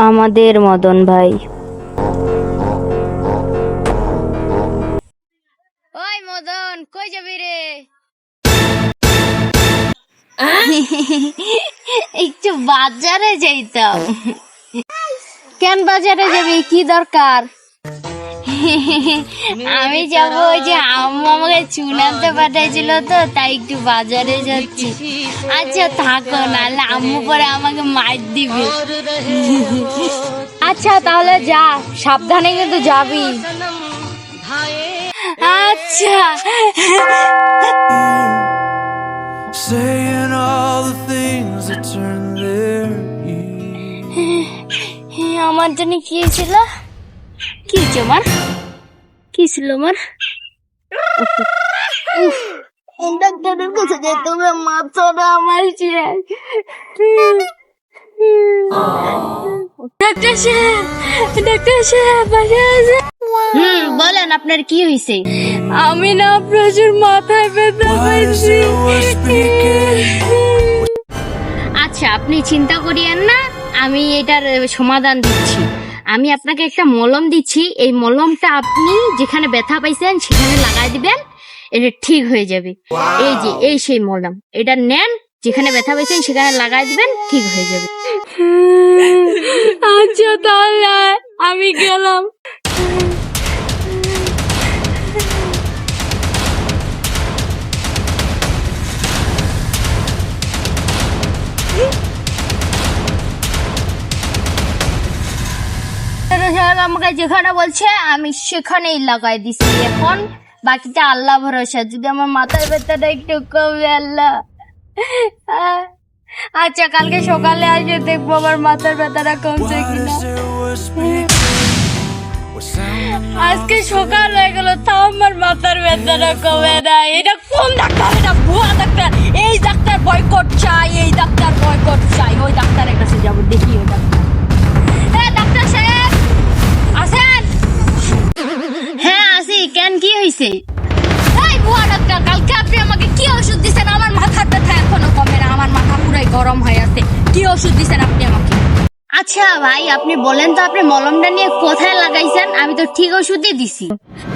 আমাদের মদন ভাই। ওই মদন, কই যাবি রে? একটু বাজারে যাইতাম। কেন বাজারে যাবি, কি দরকার? আমি যাবো, ওই যে আম্মু আমাকে চুল আনতে পাঠাইছিল তো, তাই একটু বাজারে যাচ্ছি। আচ্ছা থাকো, নাহলে আম্মু পরে আমাকে মার দিবে। আচ্ছা তাহলে যা, সাবধানে কিন্তু যাবি। আচ্ছা। Saying all the things that turn their heat. আমার জন্য কি ছিল? কি ছিল আমার? কি ছিল আমার? ডাক্তারের কাছে যেতে হবে, মাথাটা আমার শেষ। ডাক্তার সাহেব বাসায় আছে? বলেন, আপনার কি হয়েছে? আমি না প্রচুর মাথায় ব্যথা পাইছি। আচ্ছা আপনি চিন্তা করিয়েন না, আমি এটার সমাধান দিচ্ছি। আমি আপনাকে একটা মলম দিচ্ছি, এই মলমটা আপনি যেখানে ব্যথা পাইছেন সেখানে লাগাই দিবেন, এটা ঠিক হয়ে যাবে। এই যে এই সেই মলম, এটা নেন, যেখানে ব্যথা পাইছেন সেখানে লাগাই দিবেন, ঠিক হয়ে যাবে। আচ্ছা তাহলে আমি গেলাম। আমাকে যেখানে বলছে আমি সেখানেই লাগাই দিছি, এখন বাকিটা আল্লাহ ভরসা। যদি আমার মাথার ব্যথাটা একটু কমে, আল্লাহ। আচ্ছা কালকে সকালে আসে দেখবো আমার মাথার ব্যথাটা কমছে কিনা। আজকে সকাল হয়ে গেল, তাও আমার মাথার ব্যথাটা কমে না। এটা কোন ডাক্তার? এটা ভুয়া ডাক্তার। এই ডাক্তার বয়কট চাই, এই ডাক্তার বয়কট চাই। ওই ডাক্তারের কাছে যাবো, দেখি ওই ডাক্তার। ডাক্তার সাহেব আছেন? হ্যাঁ আছি। কেন, কি হয়েছে? এই ভুয়া ডাক্তার, কালকে আপনি আমাকে কি ওষুধ দিচ্ছেন? আমার মাথার ব্যথা এখনো কমে না, আমার মাথা পুরাই গরম হয়ে আছে। কি ওষুধ দিচ্ছেন আপনি আমাকে? আচ্ছা ভাই আপনি বলেন তো, আপনি মলমটা নিয়ে কোথায় লাগাইছেন? আমি তো ঠিক ওষুধই দিছি।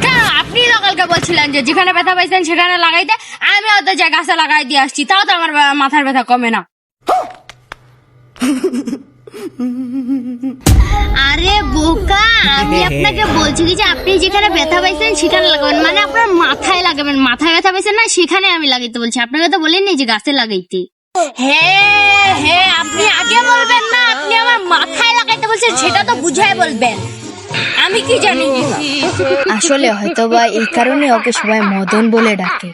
কেন, আপনি তো কালকে বলছিলেন যে যেখানে ব্যথা পাইছেন সেখানে লাগাইতে। আমি ওদের যে গাছে লাগাই দিয়ে আসছি, তাও তো আমার মাথার ব্যথা কমে না। আরে বোকা, আমি আপনাকে বলছি যে আপনি যেখানে ব্যথা পাইছেন সেখানে লাগাবেন, মানে আপনার মাথায় লাগাবেন। মাথায় ব্যথা পাইছেন না, সেখানে আমি লাগাইতে বলছি, আপনাকে তো বলিনি যে গাছে লাগাইতে। হ্যাঁ হ্যাঁ, আপনি আগে বলবেন না, আপনি আমার মাথায় লাগাইতে বলছেন, সেটা তো বুঝাই বলবেন। আমি কি জানি? আসলে হয়তো বা এই কারণে ওকে সবাই মদন বলে ডাকে।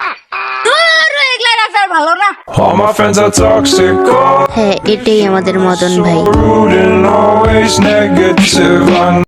ভালো না। All my friends are toxic, all হ্যাঁ এটাই আমাদের মদন ভাই। rude and always negative.